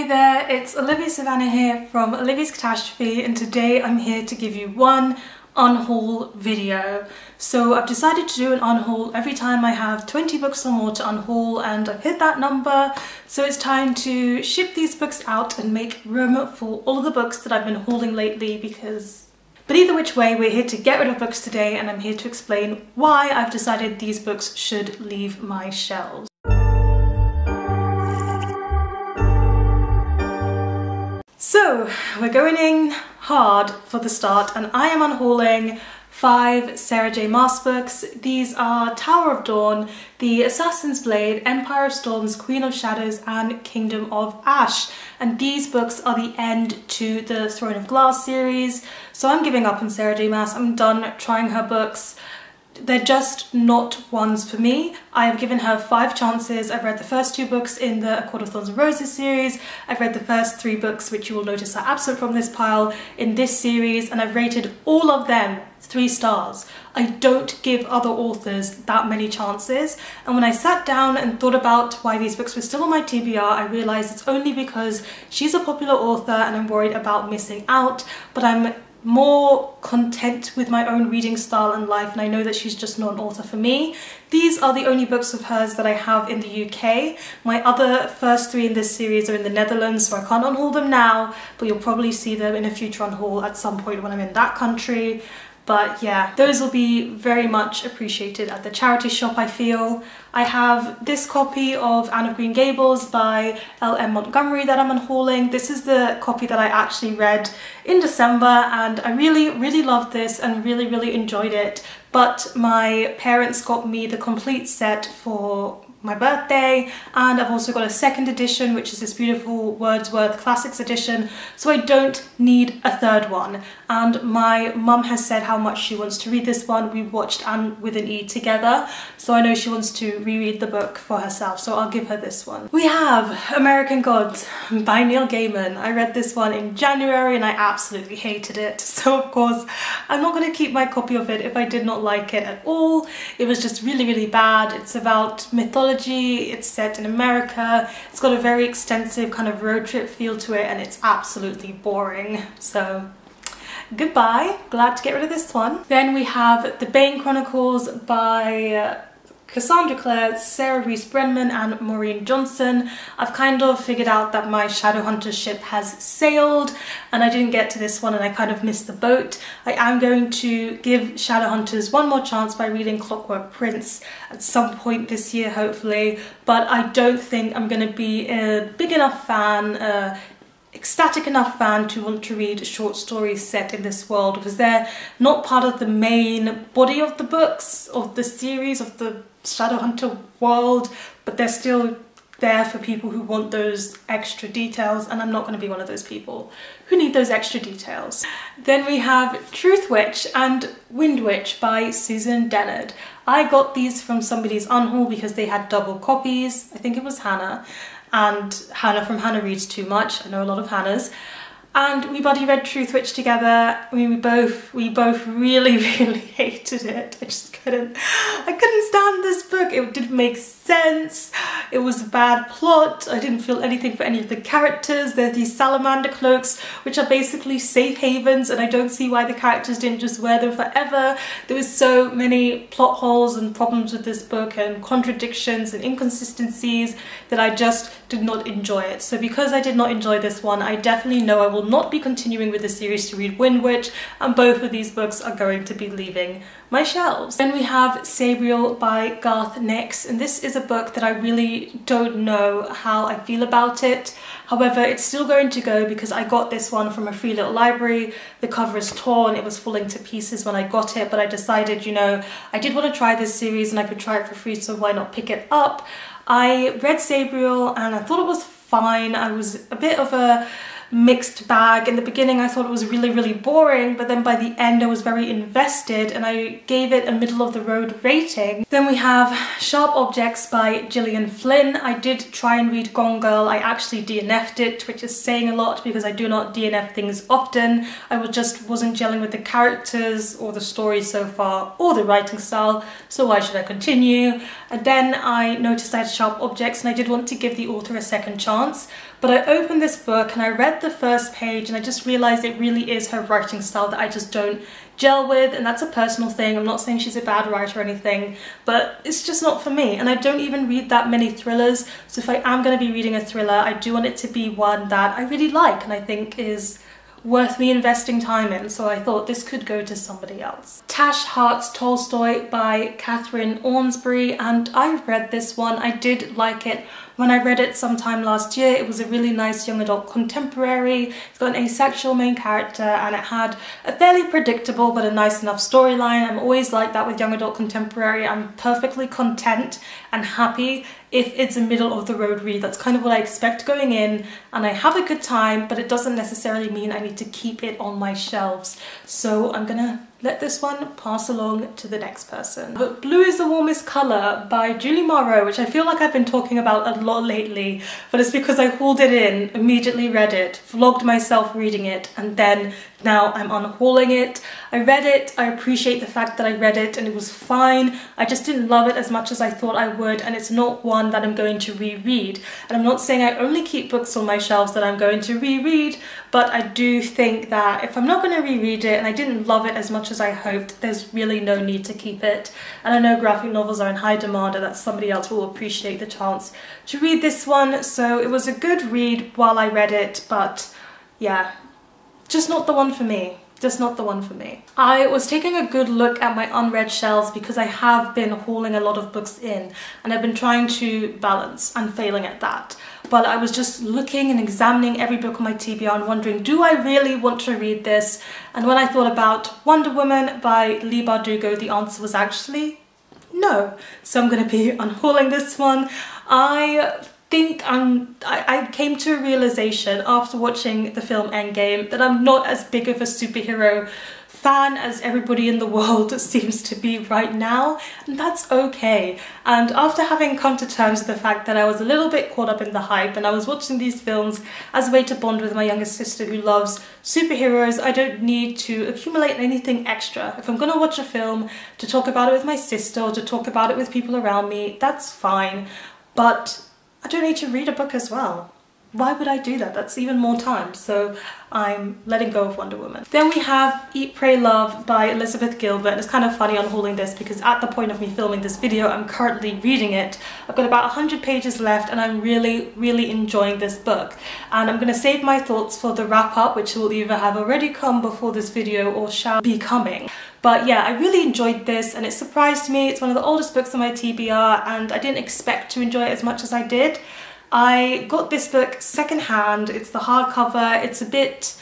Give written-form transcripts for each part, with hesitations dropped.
Hey there, it's Olivia Savannah here from Olivia's Catastrophe, and today I'm here to give you one unhaul video. So I've decided to do an unhaul every time I have 20 books or more to unhaul, and I've hit that number, so it's time to ship these books out and make room for all of the books that I've been hauling lately But either which way, we're here to get rid of books today, and I'm here to explain why I've decided these books should leave my shelves. So we're going in hard for the start, and I am unhauling 5 Sarah J. Maas books. These are Tower of Dawn, The Assassin's Blade, Empire of Storms, Queen of Shadows, and Kingdom of Ash. And these books are the end to the Throne of Glass series. So I'm giving up on Sarah J. Maas. I'm done trying her books. They're just not ones for me. I have given her 5 chances. I've read the first 2 books in the A Court of Thorns and Roses series. I've read the first 3 books, which you will notice are absent from this pile, in this series, and I've rated all of them 3 stars. I don't give other authors that many chances, and when I sat down and thought about why these books were still on my TBR, I realised it's only because she's a popular author and I'm worried about missing out, but I'm more content with my own reading style and life, and I know that she's just not an author for me. These are the only books of hers that I have in the UK. My other first 3 in this series are in the Netherlands, so I can't unhaul them now, but you'll probably see them in a future unhaul at some point when I'm in that country. But yeah, those will be very much appreciated at the charity shop, I feel. I have this copy of Anne of Green Gables by L.M. Montgomery that I'm unhauling. This is the copy that I actually read in December, and I really loved this and really enjoyed it. But my parents got me the complete set for my birthday, and I've also got a second edition, which is this beautiful Wordsworth Classics edition, so I don't need a third one. And my mum has said how much she wants to read this one. We watched Anne with an E together, so I know she wants to reread the book for herself, so I'll give her this one. We have American Gods by Neil Gaiman. I read this one in January and I absolutely hated it, so of course I'm not going to keep my copy of it if I did not like it at all. It was just really bad. It's about mythology. It's set in America. It's got a very extensive kind of road trip feel to it, and it's absolutely boring. So goodbye. Glad to get rid of this one. Then we have the Bane Chronicles by Cassandra Clare, Sarah Rees Brenman, and Maureen Johnson. I've kind of figured out that my Shadowhunters ship has sailed, and I didn't get to this one and I kind of missed the boat. I am going to give Shadowhunters one more chance by reading Clockwork Prince at some point this year, hopefully, but I don't think I'm going to be a big enough fan, ecstatic enough fan to want to read short stories set in this world, because they're not part of the main body of the books, of the series, of the Shadowhunter world, but they're still there for people who want those extra details, and I'm not going to be one of those people who need those extra details. Then we have Truthwitch and Windwitch by Susan Dennard. I got these from somebody's unhaul because they had double copies. I think it was Hannah. And Hannah from Hannah Reads Too Much. I know a lot of Hannahs. And we buddy read Truthwitch together. I mean, we both really hated it. I couldn't stand this book. It didn't make sense. It was a bad plot. I didn't feel anything for any of the characters. There's these salamander cloaks, which are basically safe havens, and I don't see why the characters didn't just wear them forever. There was so many plot holes and problems with this book, and contradictions and inconsistencies, that I just did not enjoy it. So because I did not enjoy this one, I definitely know I will not be continuing with the series to read Windwitch, and both of these books are going to be leaving my shelves. Then we have Sabriel by Garth Nix, and this is a book that I really don't know how I feel about it. However, it's still going to go because I got this one from a free little library. The cover is torn, it was falling to pieces when I got it, but I decided, you know, I did want to try this series and I could try it for free, so why not pick it up? I read Sabriel and I thought it was fine. I was a bit of a mixed bag. In the beginning I thought it was really boring, but then by the end I was very invested and I gave it a middle of the road rating. Then we have Sharp Objects by Gillian Flynn. I did try and read Gone Girl. I actually DNF'd it, which is saying a lot because I do not DNF things often. I wasn't gelling with the characters or the story so far or the writing style, so why should I continue? And then I noticed I had Sharp Objects and I did want to give the author a second chance, but I opened this book and I read the first page and I just realized it really is her writing style that I just don't gel with, and that's a personal thing. I'm not saying she's a bad writer or anything, but it's just not for me. And I don't even read that many thrillers, so if I am going to be reading a thriller, I do want it to be one that I really like and I think is worth me investing time in, so I thought this could go to somebody else. Tash Hart's Tolstoy by Kathryn Ormsbee, and I read this one. I did like it when I read it sometime last year. It was a really nice young adult contemporary. It's got an asexual main character and it had a fairly predictable but a nice enough storyline. I'm always like that with young adult contemporary. I'm perfectly content and happy if it's a middle of the road read. That's kind of what I expect going in, and I have a good time, but it doesn't necessarily mean I need to keep it on my shelves. So I'm gonna let this one pass along to the next person. But Blue is the Warmest Colour by Julie Maroh, which I feel like I've been talking about a lot lately, but it's because I hauled it in, immediately read it, vlogged myself reading it, and then now I'm unhauling it. I read it, I appreciate the fact that I read it and it was fine. I just didn't love it as much as I thought I would, and it's not one that I'm going to reread. And I'm not saying I only keep books on my shelves that I'm going to reread, but I do think that if I'm not going to reread it and I didn't love it as much as I hoped, there's really no need to keep it. And I know graphic novels are in high demand and that somebody else will appreciate the chance to read this one, so it was a good read while I read it, but yeah, just not the one for me. Just not the one for me. I was taking a good look at my unread shelves because I have been hauling a lot of books in and I've been trying to balance and failing at that. But I was just looking and examining every book on my TBR and wondering, do I really want to read this? And when I thought about Wonder Woman by Leigh Bardugo, the answer was actually no. So I'm going to be unhauling this one. I came to a realization after watching the film Endgame that I'm not as big of a superhero fan as everybody in the world seems to be right now, and that's okay. And after having come to terms with the fact that I was a little bit caught up in the hype and I was watching these films as a way to bond with my youngest sister who loves superheroes, I don't need to accumulate anything extra. If I'm gonna watch a film to talk about it with my sister or to talk about it with people around me, that's fine, but I don't need to read a book as well. Why would I do that? That's even more time, so I'm letting go of Wonder Woman. Then we have Eat, Pray, Love by Elizabeth Gilbert. And it's kind of funny unhauling this because at the point of me filming this video, I'm currently reading it. I've got about 100 pages left and I'm really enjoying this book. And I'm gonna save my thoughts for the wrap up, which will either have already come before this video or shall be coming. But yeah, I really enjoyed this and it surprised me. It's one of the oldest books on my TBR and I didn't expect to enjoy it as much as I did. I got this book secondhand. It's the hardcover. It's a bit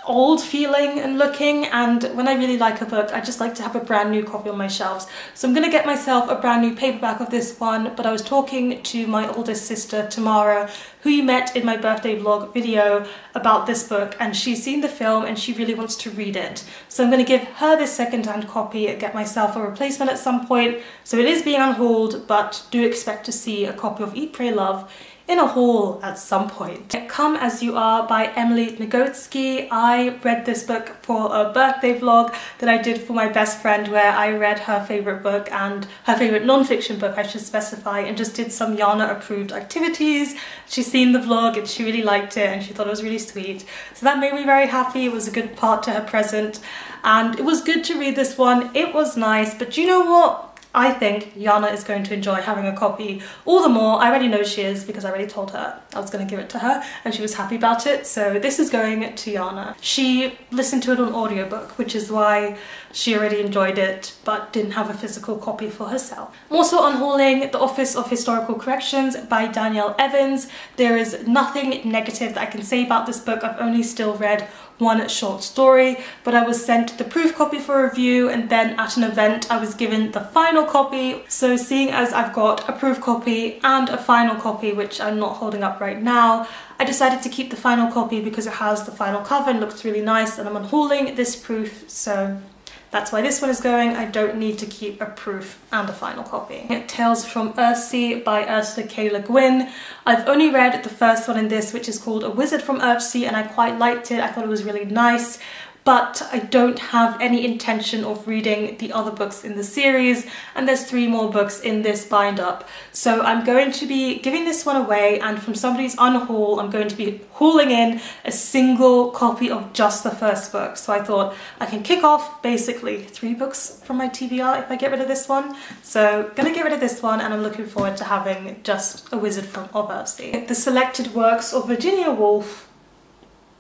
old feeling and looking, and when I really like a book I just like to have a brand new copy on my shelves. So I'm gonna get myself a brand new paperback of this one, but I was talking to my oldest sister Tamara, who you met in my birthday vlog video, about this book, and she's seen the film and she really wants to read it. So I'm gonna give her this secondhand copy and get myself a replacement at some point. So it is being unhauled, but do expect to see a copy of Eat, Pray, Love in a haul at some point. Come As You Are by Emily Nagoski. I read this book for a birthday vlog that I did for my best friend where I read her favourite book and her favourite non-fiction book, I should specify, and just did some Yana approved activities. She's seen the vlog and she really liked it and she thought it was really sweet. So that made me very happy. It was a good part to her present and it was good to read this one. It was nice, but you know what? I think Yana is going to enjoy having a copy all the more. I already know she is because I already told her I was going to give it to her and she was happy about it, so this is going to Yana. She listened to it on audiobook, which is why she already enjoyed it but didn't have a physical copy for herself. I'm also unhauling The Office of Historical Corrections by Danielle Evans. There is nothing negative that I can say about this book. I've only still read one short story, but I was sent the proof copy for review and then at an event I was given the final copy. So seeing as I've got a proof copy and a final copy, which I'm not holding up right now, I decided to keep the final copy because it has the final cover and looks really nice, and I'm unhauling this proof, so that's why this one is going. I don't need to keep a proof and a final copy. Tales from Earthsea by Ursula K. Le Guin. I've only read the first one in this, which is called A Wizard from Earthsea, and I quite liked it. I thought it was really nice, but I don't have any intention of reading the other books in the series, and there's 3 more books in this bind up. So I'm going to be giving this one away, and from somebody's Unhaul, I'm going to be hauling in a single copy of just the first book. So I thought I can kick off basically 3 books from my TBR if I get rid of this one. So gonna get rid of this one, and I'm looking forward to having just A Wizard from Earthsea. The selected works of Virginia Woolf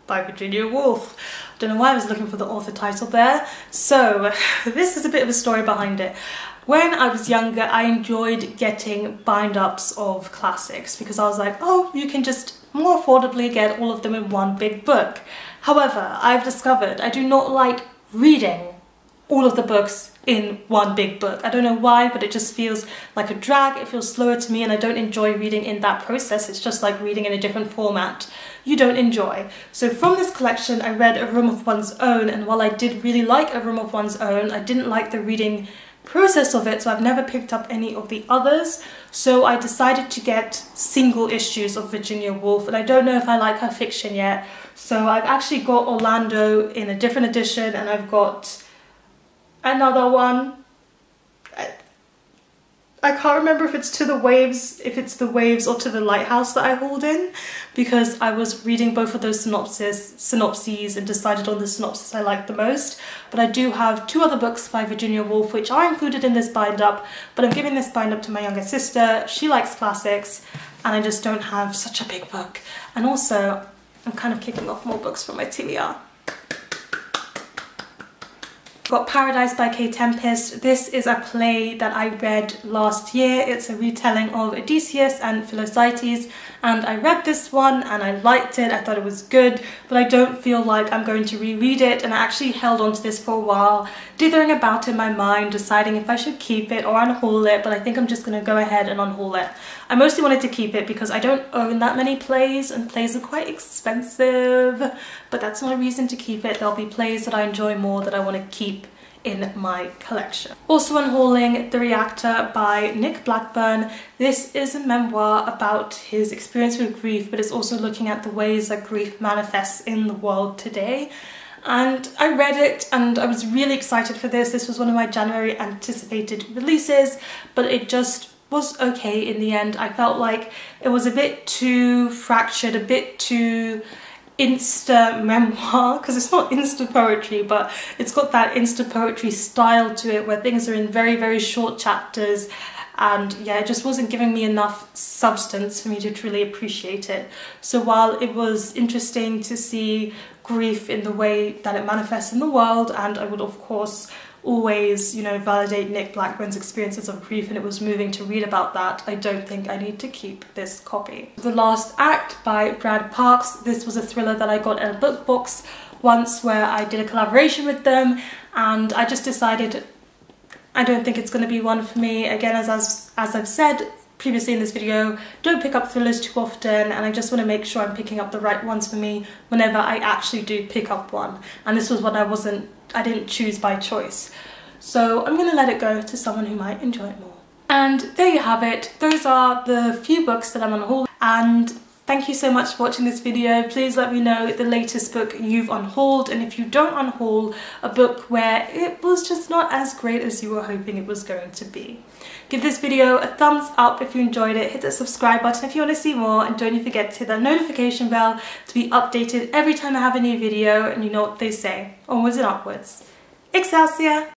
by Virginia Woolf. I don't know why I was looking for the author title there. So this is a bit of a story behind it. When I was younger, I enjoyed getting bind-ups of classics because I was like, oh, you can just more affordably get all of them in one big book. However, I've discovered I do not like reading all of the books in one big book. I don't know why, but it just feels like a drag. It feels slower to me, and I don't enjoy reading in that process. It's just like reading in a different format you don't enjoy. So from this collection, I read A Room of One's Own, and while I did really like A Room of One's Own, I didn't like the reading process of it, so I've never picked up any of the others. So I decided to get single issues of Virginia Woolf, and I don't know if I like her fiction yet. So I've actually got Orlando in a different edition, and I've got another one. I can't remember if it's To the Waves, if it's The Waves or To the Lighthouse that I hauled in, because I was reading both of those synopses and decided on the synopsis I liked the most. But I do have 2 other books by Virginia Woolf which are included in this bind up, but I'm giving this bind up to my younger sister. She likes classics, and I just don't have such a big book. And also, I'm kind of kicking off more books from my TBR. Got Paradise by K. Tempest. This is a play that I read last year. It's a retelling of Odysseus and Philoctetes, and I read this one and I liked it. I thought it was good, but I don't feel like I'm going to reread it, and I actually held on to this for a while, dithering about in my mind, deciding if I should keep it or unhaul it, but I think I'm just going to go ahead and unhaul it. I mostly wanted to keep it because I don't own that many plays, and plays are quite expensive, but that's not a reason to keep it. There'll be plays that I enjoy more that I want to keep in my collection. Also unhauling The Reactor by Nick Blackburn. This is a memoir about his experience with grief, but it's also looking at the ways that grief manifests in the world today. And I read it and I was really excited for this. This was one of my January anticipated releases, but it just was okay in the end. I felt like it was a bit too fractured, a bit too insta memoir, because it's not insta poetry, but it's got that insta poetry style to it where things are in very, very short chapters, and yeah, it just wasn't giving me enough substance for me to truly appreciate it. So while it was interesting to see grief in the way that it manifests in the world, and I would of course always, you know, validate Nick Blackburn's experiences of grief, and it was moving to read about that, I don't think I need to keep this copy. The Last Act by Brad Parks. This was a thriller that I got in a book box once where I did a collaboration with them, and I just decided I don't think it's going to be one for me. Again, as I've said previously in this video, don't pick up thrillers too often, and I just want to make sure I'm picking up the right ones for me whenever I actually do pick up one. And this was one I didn't choose by choice. So I'm going to let it go to someone who might enjoy it more. And there you have it. Those are the few books that I'm unhauling, and thank you so much for watching this video. Please let me know the latest book you've unhauled, and if you don't unhaul a book where it was just not as great as you were hoping it was going to be. Give this video a thumbs up if you enjoyed it, hit the subscribe button if you want to see more, and don't forget to hit that notification bell to be updated every time I have a new video. And you know what they say, onwards and upwards. Excelsior!